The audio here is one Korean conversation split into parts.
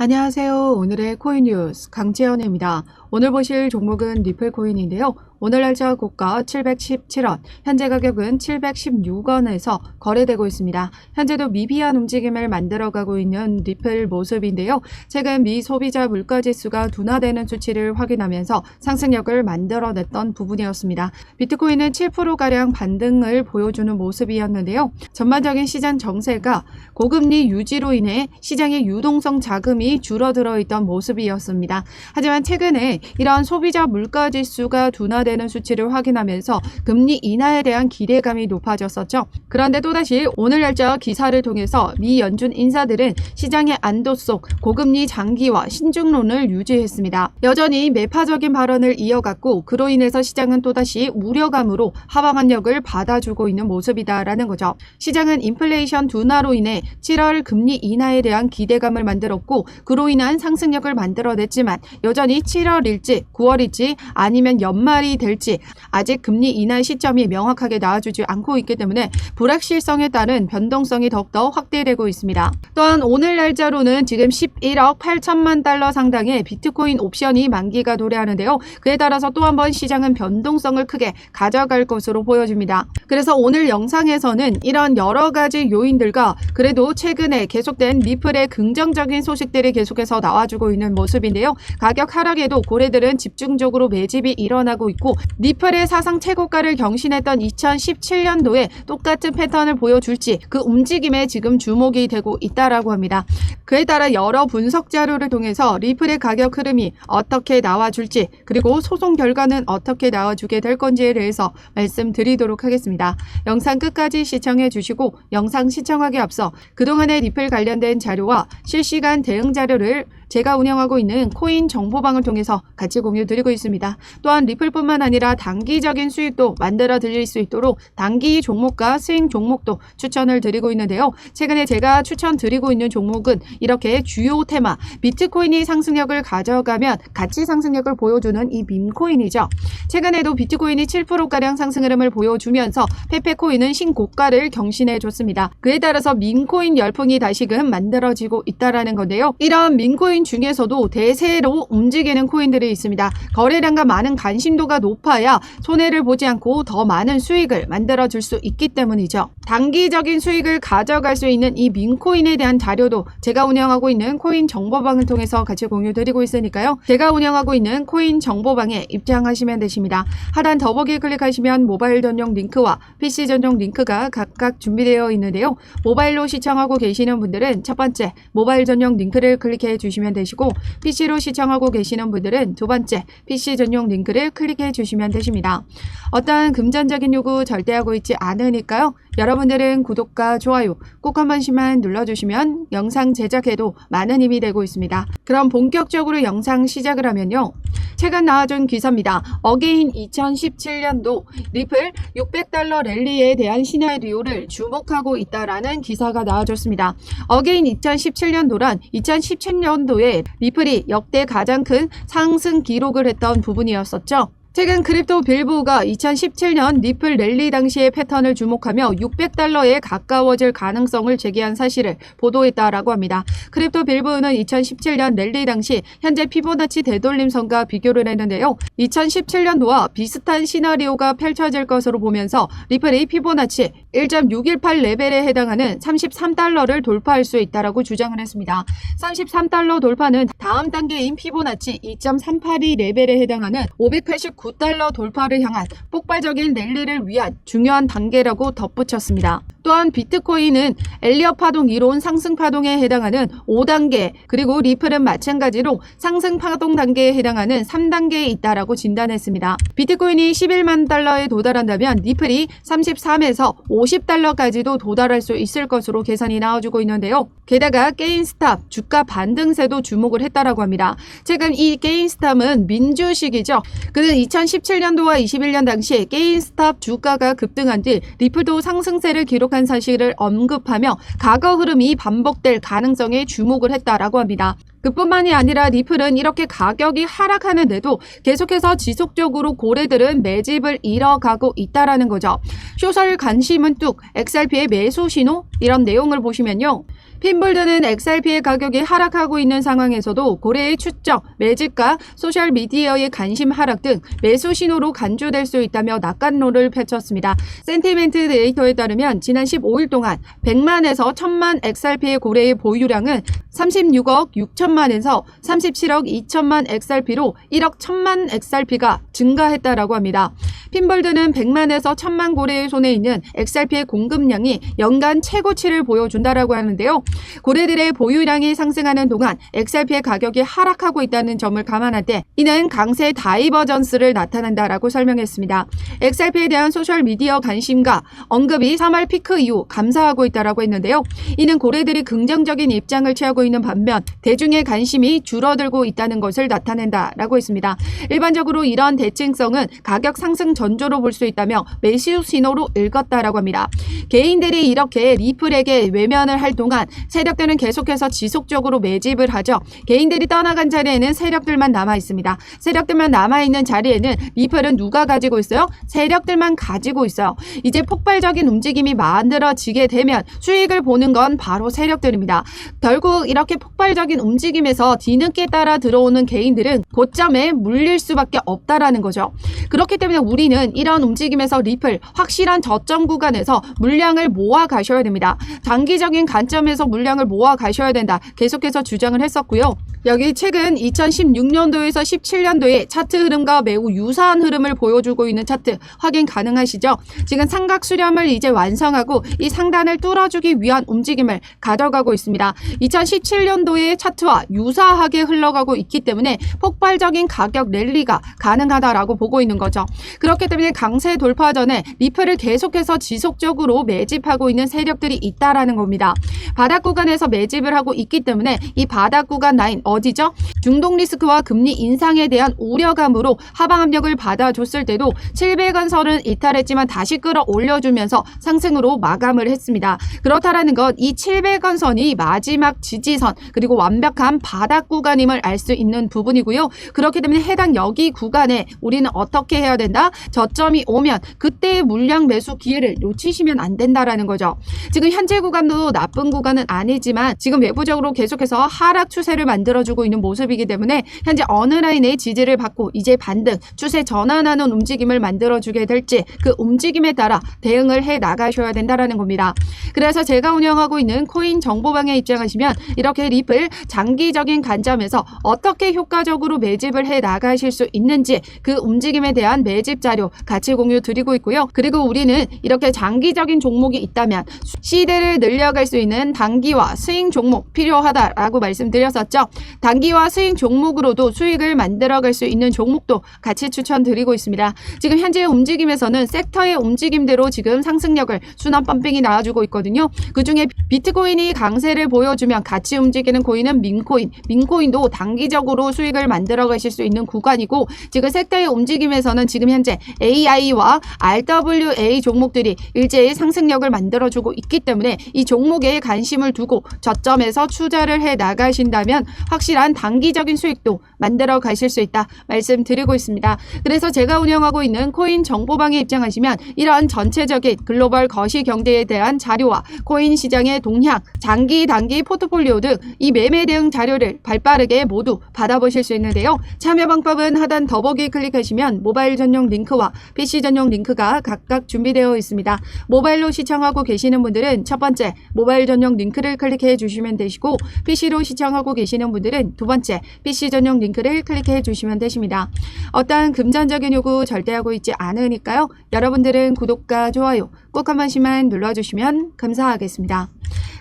안녕하세요. 오늘의 코인 뉴스 강지연입니다. 오늘 보실 종목은 리플 코인인데요. 오늘 날짜 고가 717원, 현재 가격은 716원에서 거래되고 있습니다. 현재도 미비한 움직임을 만들어가고 있는 리플 모습인데요. 최근 미 소비자 물가지수가 둔화되는 수치를 확인하면서 상승력을 만들어냈던 부분이었습니다. 비트코인은 7%가량 반등을 보여주는 모습이었는데요. 전반적인 시장 정세가 고금리 유지로 인해 시장의 유동성 자금이 줄어들어 있던 모습이었습니다. 하지만 최근에 이러한 소비자 물가지수가 둔화되는 수치를 확인하면서 금리 인하에 대한 기대감이 높아졌었죠. 그런데 또다시 오늘 날짜 기사를 통해서 미 연준 인사들은 시장의 안도 속 고금리 장기화 신중론을 유지했습니다. 여전히 매파적인 발언을 이어갔고 그로 인해서 시장은 또다시 우려감으로 하방 압력을 받아주고 있는 모습이다라는 거죠. 시장은 인플레이션 둔화로 인해 7월 금리 인하에 대한 기대감을 만들었고 그로 인한 상승력을 만들어냈지만 여전히 7월일지 9월일지 아니면 연말이 될지 아직 금리 인하 시점이 명확하게 나와주지 않고 있기 때문에 불확실성에 따른 변동성이 더욱더 확대되고 있습니다. 또한 오늘 날짜로는 지금 11억 8천만 달러 상당의 비트코인 옵션이 만기가 도래하는데요. 그에 따라서 또 한 번 시장은 변동성을 크게 가져갈 것으로 보여집니다. 그래서 오늘 영상에서는 이런 여러 가지 요인들과 그래도 최근에 계속된 리플의 긍정적인 소식들이 계속해서 나와주고 있는 모습인데요. 가격 하락에도 고래들은 집중적으로 매집이 일어나고 있고 리플의 사상 최고가를 경신했던 2017년도에 똑같은 패턴을 보여줄지 그 움직임에 지금 주목이 되고 있다라고 합니다. 그에 따라 여러 분석 자료를 통해서 리플의 가격 흐름이 어떻게 나와줄지 그리고 소송 결과는 어떻게 나와주게 될 건지에 대해서 말씀드리도록 하겠습니다. 영상 끝까지 시청해 주시고 영상 시청하기 앞서 그동안의 리플 관련된 자료와 실시간 대응 자료를 제가 운영하고 있는 코인 정보방을 통해서 같이 공유 드리고 있습니다. 또한 리플뿐만 아니라 단기적인 수익도 만들어 드릴 수 있도록 단기 종목과 스윙 종목도 추천을 드리고 있는데요. 최근에 제가 추천드리고 있는 종목은 이렇게 주요 테마 비트코인이 상승력을 가져가면 같이 상승력을 보여주는 이 밈코인이죠. 최근에도 비트코인이 7%가량 상승 흐름을 보여주면서 페페코인은 신고가를 경신해 줬습니다. 그에 따라서 밈코인 열풍이 다시금 만들어지고 있다는 건데요. 이런 밈코인 중에서도 대세로 움직이는 코인들이 있습니다. 거래량과 많은 관심도가 높아야 손해를 보지 않고 더 많은 수익을 만들어줄 수 있기 때문이죠. 단기적인 수익을 가져갈 수 있는 이 밈코인에 대한 자료도 제가 운영하고 있는 코인 정보방을 통해서 같이 공유드리고 있으니까요. 제가 운영하고 있는 코인 정보방에 입장하시면 되십니다. 하단 더보기 클릭하시면 모바일 전용 링크와 PC 전용 링크가 각각 준비되어 있는데요. 모바일로 시청하고 계시는 분들은 첫 번째 모바일 전용 링크를 클릭해 주시면 되시고 PC로 시청하고 계시는 분들은 두 번째 PC 전용 링크를 클릭해 주시면 되십니다. 어떠한 금전적인 요구 절대 하고 있지 않으니까요. 여러분들은 구독과 좋아요 꼭 한 번씩만 눌러주시면 영상 제작에도 많은 힘이 되고 있습니다. 그럼 본격적으로 영상 시작을 하면요. 최근 나와준 기사입니다. 어게인 2017년도 리플 600달러 랠리에 대한 시나리오를 주목하고 있다라는 기사가 나와줬습니다. 어게인 2017년도란 2017년도에 리플이 역대 가장 큰 상승 기록을 했던 부분이었었죠. 최근 크립토 빌보가 2017년 리플 랠리 당시의 패턴을 주목하며 600달러에 가까워질 가능성을 제기한 사실을 보도했다라고 합니다. 크립토 빌보는 2017년 랠리 당시 현재 피보나치 되돌림선과 비교를 했는데요. 2017년도와 비슷한 시나리오가 펼쳐질 것으로 보면서 리플이 피보나치 1.618 레벨에 해당하는 33달러를 돌파할 수 있다라고 주장을 했습니다. 33달러 돌파는 다음 단계인 피보나치 2.382 레벨에 해당하는 589달러 돌파를 향한 폭발적인 랠리를 위한 중요한 단계라고 덧붙였습니다. 또한 비트코인은 엘리엇 파동 이론 상승 파동에 해당하는 5단계 그리고 리플은 마찬가지로 상승 파동 단계에 해당하는 3단계에 있다라고 진단했습니다. 비트코인이 11만 달러에 도달한다면 리플이 33에서 50달러까지도 도달할 수 있을 것으로 계산이 나와주고 있는데요. 게다가 게임스탑 주가 반등세도 주목을 했다라고 합니다. 최근 이 게임스탑은 민주식이죠. 그는 2017년도와 21년 당시 게임스탑 주가가 급등한 뒤 리플도 상승세를 기록한 사실을 언급하며 과거 흐름이 반복될 가능성에 주목을 했다라고 합니다. 그뿐만이 아니라 리플은 이렇게 가격이 하락하는데도 계속해서 지속적으로 고래들은 매집을 이뤄가고 있다라는 거죠. 쇼설 관심은 뚝, XRP의 매수 신호 이런 내용을 보시면요. 핀볼드는 XRP의 가격이 하락하고 있는 상황에서도 고래의 추적, 매집과 소셜미디어의 관심 하락 등 매수 신호로 간주될 수 있다며 낙관론을 펼쳤습니다. 센티멘트 데이터에 따르면 지난 15일 동안 100만에서 1000만 XRP의 고래의 보유량은 36억 6천만에서 37억 2천만 XRP로 1억 1000만 XRP가 증가했다라고 합니다. 핀볼드는 100만에서 1000만 고래의 손에 있는 XRP의 공급량이 연간 최고치를 보여준다라고 하는데요. 고래들의 보유량이 상승하는 동안 XRP의 가격이 하락하고 있다는 점을 감안할 때 이는 강세 다이버전스를 나타낸다라고 설명했습니다. XRP에 대한 소셜미디어 관심과 언급이 3월 피크 이후 감소하고 있다라고 했는데요. 이는 고래들이 긍정적인 입장을 취하고 있는 반면 대중의 관심이 줄어들고 있다는 것을 나타낸다라고 했습니다. 일반적으로 이런 대칭성은 가격 상승 전조로 볼 수 있다며 매수 신호로 읽었다라고 합니다. 개인들이 이렇게 리플에게 외면을 할 동안 세력들은 계속해서 지속적으로 매집을 하죠. 개인들이 떠나간 자리에는 세력들만 남아 있습니다. 세력들만 남아 있는 자리에는 리플은 누가 가지고 있어요? 세력들만 가지고 있어요. 이제 폭발적인 움직임이 만들어지게 되면 수익을 보는 건 바로 세력들입니다. 결국 이렇게 폭발적인 움직임에서 뒤늦게 따라 들어오는 개인들은 고점에 물릴 수밖에 없다라는 거죠. 그렇기 때문에 우리는 이런 움직임에서 리플 확실한 저점 구간에서 물량을 모아 가셔야 됩니다. 장기적인 관점에서 물량을 모아 가셔야 된다. 계속해서 주장을 했었고요. 여기 최근 2016년도에서 17년도의 차트 흐름과 매우 유사한 흐름을 보여주고 있는 차트 확인 가능하시죠? 지금 삼각 수렴을 이제 완성하고 이 상단을 뚫어주기 위한 움직임을 가져가고 있습니다. 2017년도의 차트와 유사하게 흘러가고 있기 때문에 폭발적인 가격 랠리가 가능하다라고 보고 있는 거죠. 그렇기 때문에 강세 돌파 전에 리플을 계속해서 지속적으로 매집하고 있는 세력들이 있다라는 겁니다. 바닥 구간에서 매집을 하고 있기 때문에 이 바닥 구간 라인 어디죠? 중동 리스크와 금리 인상에 대한 우려감으로 하방 압력을 받아줬을 때도 700원 선은 이탈했지만 다시 끌어올려주면서 상승으로 마감을 했습니다. 그렇다라는 건 이 700원 선이 마지막 지지선 그리고 완벽한 바닥 구간임을 알 수 있는 부분이고요. 그렇기 때문에 해당 여기 구간에 우리는 어떻게 해야 된다? 저점이 오면 그때의 물량 매수 기회를 놓치시면 안 된다라는 거죠. 지금 현재 구간도 나쁜 구간은 아니지만 지금 외부적으로 계속해서 하락 추세를 만들어주고 있는 모습이기 때문에 현재 어느 라인의 지지를 받고 이제 반등, 추세 전환하는 움직임을 만들어주게 될지 그 움직임에 따라 대응을 해 나가셔야 된다라는 겁니다. 그래서 제가 운영하고 있는 코인 정보방에 입장하시면 이렇게 리플 장기적인 관점에서 어떻게 효과적으로 매집을 해 나가실 수 있는지 그 움직임에 대한 매집 자료 같이 공유 드리고 있고요. 그리고 우리는 이렇게 장기적인 종목이 있다면 시대를 늘려갈 수 있는 단기와 스윙 종목 필요하다라고 말씀드렸었죠. 단기와 스윙 종목으로도 수익을 만들어갈 수 있는 종목도 같이 추천드리고 있습니다. 지금 현재 움직임에서는 섹터의 움직임대로 지금 상승력을 순환 펌핑이 나와주고 있거든요. 그중에 비트코인이 강세를 보여주면 같이 움직이는 코인은 민코인, 민코인도 단기적으로 수익을 만들어 가실 수 있는 구간이고 지금 섹터의 움직임에서는 지금 현재 AI와 RWA 종목들이 일제히 상승력을 만들어주고 있기 때문에 이 종목에 관심을 두고 저점에서 투자를 해 나가신다면 확실한 단기적인 수익도 만들어 가실 수 있다 말씀드리고 있습니다. 그래서 제가 운영하고 있는 코인 정보방에 입장하시면 이러한 전체적인 글로벌 거시 경제에 대한 자료와 코인 시장의 동향, 장기, 단기 포트폴리오 등 이 매매 대응 자료를 발빠르게 모두 받아보실 수 있는데요. 참여 방법은 하단 더보기 클릭하시면 모바일 전용 링크와 PC 전용 링크가 각각 준비되어 있습니다. 모바일로 시청하고 계시는 분들은 첫 번째 모바일 전용 링크를 클릭해 주시면 되시고 PC로 시청하고 계시는 분들은 두 번째 PC 전용 링크를 클릭해 주시면 되십니다. 어떠한 금전적인 요구 절대 하고 있지 않으니까요. 여러분들은 구독과 좋아요 꼭 한 번씩만 눌러주시면 감사하겠습니다.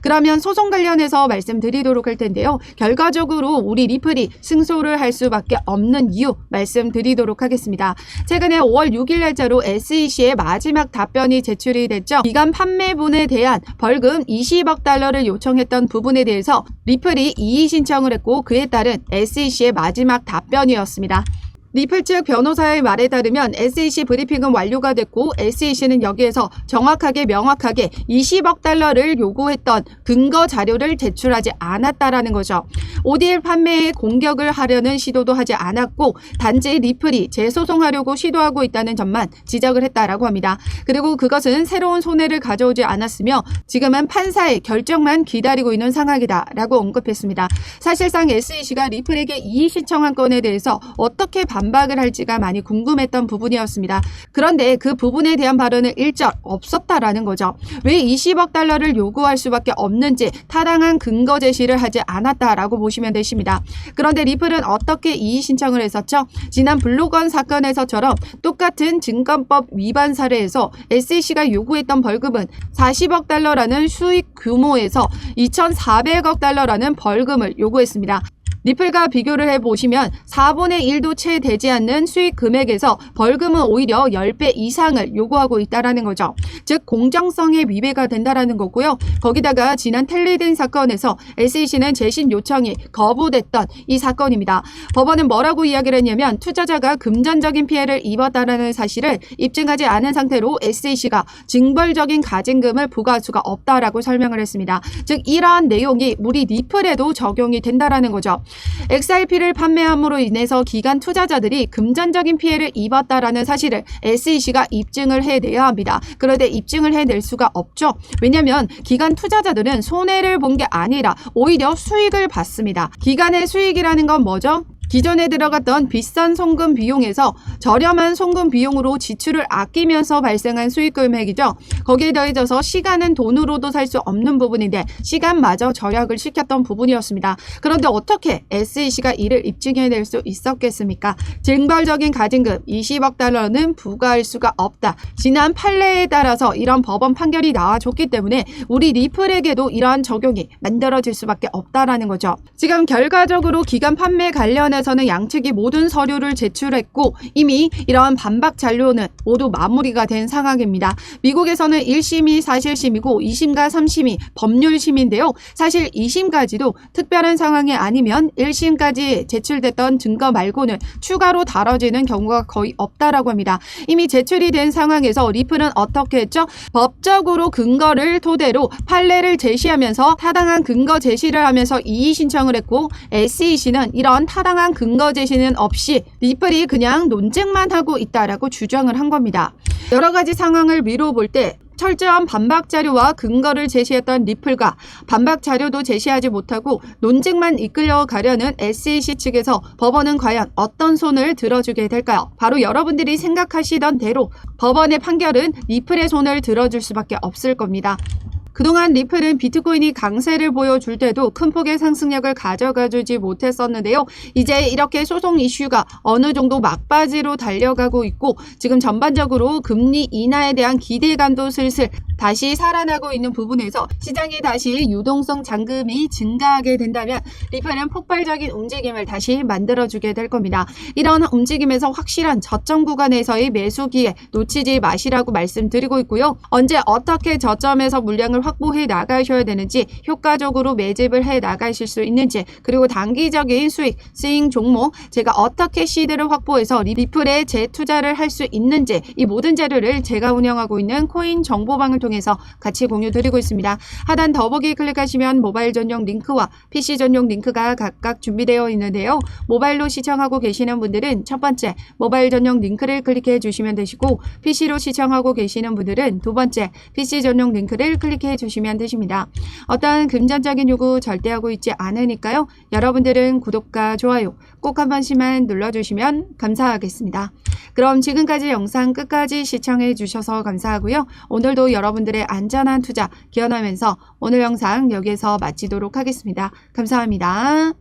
그러면 소송 관련해서 말씀드리도록 할 텐데요. 결과적으로 우리 리플이 승소를 할 수밖에 없는 이유 말씀드리도록 하겠습니다. 최근에 5월 6일 날짜로 SEC의 마지막 답변이 제출이 됐죠. 기간 판매분에 대한 벌금 20억 달러를 요청했던 부분에 대해서 리플이 이의 신청을 했고 그에 따른 SEC의 마지막 답변이었습니다. 리플 측 변호사의 말에 따르면 SEC 브리핑은 완료가 됐고 SEC는 여기에서 정확하게 명확하게 20억 달러를 요구했던 근거 자료를 제출하지 않았다라는 거죠. ODL 판매에 공격을 하려는 시도도 하지 않았고 단지 리플이 재소송하려고 시도하고 있다는 점만 지적을 했다라고 합니다. 그리고 그것은 새로운 손해를 가져오지 않았으며 지금은 판사의 결정만 기다리고 있는 상황이다라고 언급했습니다. 사실상 SEC가 리플에게 이의 신청한 건에 대해서 어떻게 반박을 할지가 많이 궁금했던 부분이었습니다. 그런데 그 부분에 대한 발언은 일절 없었다라는 거죠. 왜 20억 달러를 요구할 수밖에 없는지 타당한 근거 제시를 하지 않았다라고 보시면 되십니다. 그런데 리플은 어떻게 이의 신청을 했었죠? 지난 블루건 사건에서처럼 똑같은 증권법 위반 사례에서 SEC가 요구했던 벌금은 40억 달러라는 수익 규모에서 2,400억 달러라는 벌금을 요구했습니다. 리플과 비교를 해보시면 4분의 1도 채 되지 않는 수익 금액에서 벌금은 오히려 10배 이상을 요구하고 있다는 거죠. 즉 공정성에 위배가 된다는 거고요. 거기다가 지난 텔리든 사건에서 SEC는 재신 요청이 거부됐던 이 사건입니다. 법원은 뭐라고 이야기를 했냐면 투자자가 금전적인 피해를 입었다는 사실을 입증하지 않은 상태로 SEC가 징벌적인 가징금을 부과할 수가 없다라고 설명을 했습니다. 즉 이러한 내용이 우리 리플에도 적용이 된다는 거죠. XRP를 판매함으로 인해서 기관 투자자들이 금전적인 피해를 입었다라는 사실을 SEC가 입증을 해내야 합니다. 그런데 입증을 해낼 수가 없죠. 왜냐하면 기관 투자자들은 손해를 본 게 아니라 오히려 수익을 받습니다. 기관의 수익이라는 건 뭐죠? 기존에 들어갔던 비싼 송금 비용에서 저렴한 송금 비용으로 지출을 아끼면서 발생한 수익 금액이죠. 거기에 더해져서 시간은 돈으로도 살 수 없는 부분인데 시간마저 절약을 시켰던 부분이었습니다. 그런데 어떻게 SEC가 이를 입증해낼 수 있었겠습니까? 징벌적인 가징금 20억 달러는 부과할 수가 없다. 지난 판례에 따라서 이런 법원 판결이 나와줬기 때문에 우리 리플에게도 이러한 적용이 만들어질 수밖에 없다라는 거죠. 지금 결과적으로 기간 판매 관련해 에서는 양측이 모든 서류를 제출했고 이미 이러한 반박 잔료는 모두 마무리가 된 상황입니다. 미국에서는 1심이 사실심이고 2심과 3심이 법률심인데요. 사실 2심까지도 특별한 상황이 아니면 1심까지 제출됐던 증거 말고는 추가로 다뤄지는 경우가 거의 없다라고 합니다. 이미 제출이 된 상황에서 리플은 어떻게 했죠? 법적으로 근거를 토대로 판례를 제시하면서 타당한 근거 제시를 하면서 이의 신청을 했고 SEC는 이런 타당한 근거 제시는 없이 리플이 그냥 논쟁만 하고 있다라고 주장을 한 겁니다. 여러 가지 상황을 미뤄볼 때 철저한 반박 자료와 근거를 제시했던 리플과 반박 자료도 제시하지 못하고 논쟁만 이끌려가려는 SEC 측에서 법원은 과연 어떤 손을 들어주게 될까요? 바로 여러분들이 생각하시던 대로 법원의 판결은 리플의 손을 들어줄 수밖에 없을 겁니다. 그동안 리플은 비트코인이 강세를 보여줄 때도 큰 폭의 상승력을 가져가주지 못했었는데요. 이제 이렇게 소송 이슈가 어느 정도 막바지로 달려가고 있고 지금 전반적으로 금리 인하에 대한 기대감도 슬슬 다시 살아나고 있는 부분에서 시장이 다시 유동성 잔금이 증가하게 된다면 리플은 폭발적인 움직임을 다시 만들어주게 될 겁니다. 이런 움직임에서 확실한 저점 구간에서의 매수 기회 놓치지 마시라고 말씀드리고 있고요. 언제 어떻게 저점에서 물량을 확보해 나가셔야 되는지 효과적으로 매집을 해 나가실 수 있는지 그리고 단기적인 수익, 스윙 종목 제가 어떻게 시드를 확보해서 리플에 재투자를 할 수 있는지 이 모든 자료를 제가 운영하고 있는 코인 정보방을 통해서 같이 공유 드리고 있습니다. 하단 더보기 클릭하시면 모바일 전용 링크와 PC 전용 링크가 각각 준비되어 있는데요. 모바일로 시청하고 계시는 분들은 첫 번째 모바일 전용 링크를 클릭해 주시면 되시고 PC로 시청하고 계시는 분들은 두 번째 PC 전용 링크를 클릭해 주시면 되십니다. 어떠한 금전적인 요구 절대 하고 있지 않으니까요. 여러분들은 구독과 좋아요 꼭 한 번씩만 눌러주시면 감사하겠습니다. 그럼 지금까지 영상 끝까지 시청해 주셔서 감사하고요. 오늘도 여러분들의 안전한 투자 기원하면서 오늘 영상 여기에서 마치도록 하겠습니다. 감사합니다.